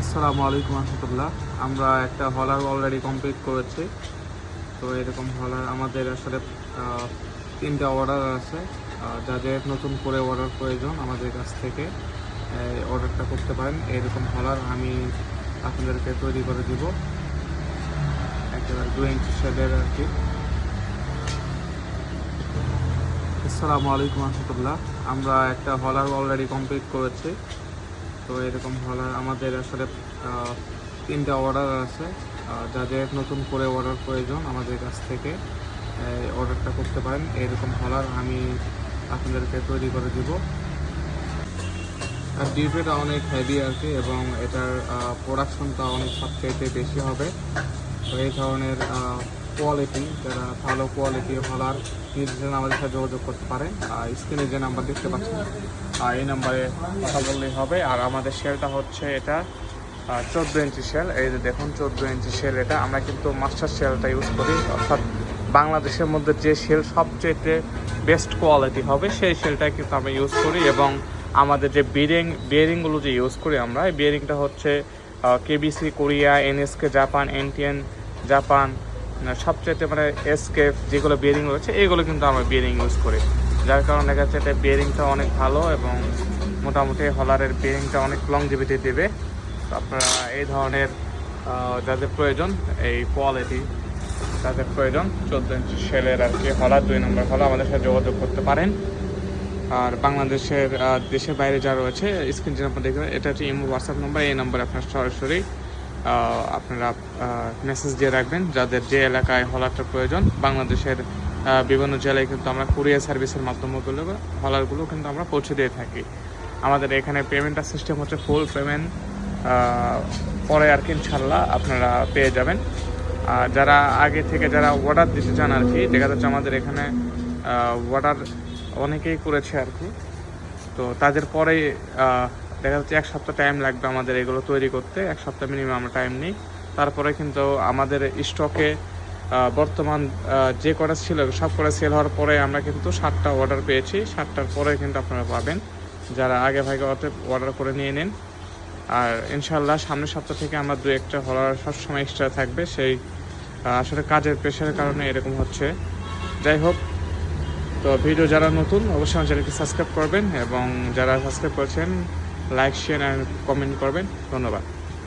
আসসালামু আলাইকুম রহমতুল্লাহ। আমরা একটা হলার অলরেডি কমপ্লিট করেছি। তো এরকম হলার আমাদের আসলে তিনটা অর্ডার আছে। যাদের নতুন করে অর্ডার প্রয়োজন আমাদের কাছ থেকে অর্ডারটা করতে পারেন। এরকম হলার আমি আপনাদেরকে তৈরি করে দিব, একেবারে 2 ইঞ্চি শেডের আর কি। আসসালামু আলাইকুম রহমতুল্লাহ। আমরা একটা হলার অলরেডি কমপ্লিট করেছি। তো এরকম হলার আমাদের আসলে তিনটা অর্ডার আছে। যাদের নতুন করে অর্ডার প্রয়োজন আমাদের কাছ থেকে অর্ডারটা করতে পারেন। এরকম হলার আমি আপনাদেরকে তৈরি করে দিব। আর ডিউটিটা অনেক হেভি আর কি, এবং এটার প্রোডাকশনটা অনেক সবচাইতে বেশি হবে। তো এই ধরনের কোয়ালিটি, যারা ভালো কোয়ালিটির হলার নির্দেশন আমাদের সাথে যোগাযোগ করতে পারেন। স্ক্রিনে যে নাম্বার দেখতে পাচ্ছেন এই নাম্বারে কথা বললেই হবে। আর আমাদের শেলটা হচ্ছে এটা 14 ইঞ্চি শেল। এই যে দেখুন 14 ইঞ্চি শেল। এটা আমরা কিন্তু মাস্টার শেলটা ইউজ করি, অর্থাৎ বাংলাদেশের মধ্যে যে শেল সবচেয়ে বেস্ট কোয়ালিটি হবে সেই শেলটাই কিন্তু আমরা ইউজ করি। এবং আমাদের যে বিয়ারিংগুলো যে ইউজ করি আমরা, এই বিয়ারিংটা হচ্ছে KBC Korea, NSK Japan, NTN Japan, সবচেয়ে মানে এসকেফ যেগুলো বিয়ারিং রয়েছে এইগুলো কিন্তু আমরা বিয়ারিং ইউজ করি। যার কারণে দেখা যাচ্ছে এটা বিয়ারিংটা অনেক ভালো এবং মোটামুটি হলারের বিয়ারিংটা অনেক লংজিভিটি দেবে। তো আপনারা এই ধরনের যাদের প্রয়োজন, এই কোয়ালিটি যাদের প্রয়োজন 14 ইঞ্চি শেলের আর কি হলার 2 নম্বর হলা, আমাদের সাথে যোগাযোগ করতে পারেন। আর বাংলাদেশের দেশের বাইরে যা রয়েছে স্ক্রিন যে নাম্বার দেখবেন, এটা হচ্ছে ইমো হোয়াটসঅ্যাপ নাম্বার। এই নাম্বারে আপনার সরাসরি আপনারা মেসেজ দিয়ে রাখবেন যাদের যে এলাকায় হলারটা প্রয়োজন। বাংলাদেশের বিভিন্ন জেলায় কিন্তু আমরা কুরিয়ার সার্ভিসের মাধ্যমে হলারগুলো কিন্তু আমরা পৌঁছে দিয়ে থাকি। আমাদের এখানে পেমেন্টের সিস্টেম হচ্ছে ফুল পেমেন্ট পরে আর কি ইনশাল্লাহ আপনারা পেয়ে যাবেন। আর যারা আগে থেকে যারা অর্ডার দিতে চান আর কি, দেখা যাচ্ছে আমাদের এখানে অর্ডার অনেকেই করেছে আর কি। তো তাদের পরে দেখা যাচ্ছে 1 সপ্তাহ টাইম লাগবে আমাদের এগুলো তৈরি করতে। 1 সপ্তাহ মিনিমাম আমরা টাইম নিই। তারপরে কিন্তু আমাদের স্টকে বর্তমান যে কটা ছিল সব কটা সেল হওয়ার পরে আমরা কিন্তু 7টা অর্ডার পেয়েছি। 7টার পরে কিন্তু আপনারা পাবেন, যারা আগে ভাগে অর্ডার করে নিয়ে নিন। আর ইনশাল্লাহ সামনের সপ্তাহ থেকে আমরা 2-1টা হলার সবসময় এক্সট্রা থাকবে। সেই আসলে কাজের প্রেশারের কারণে এরকম হচ্ছে। যাই হোক, তো ভিডিও যারা নতুন অবশ্যই আমার চ্যানেলকে সাবস্ক্রাইব করবেন, এবং যারা সাবস্ক্রাইব করেছেন লাইক, শেয়ার অ্যান্ড কমেন্ট করবেন। ধন্যবাদ।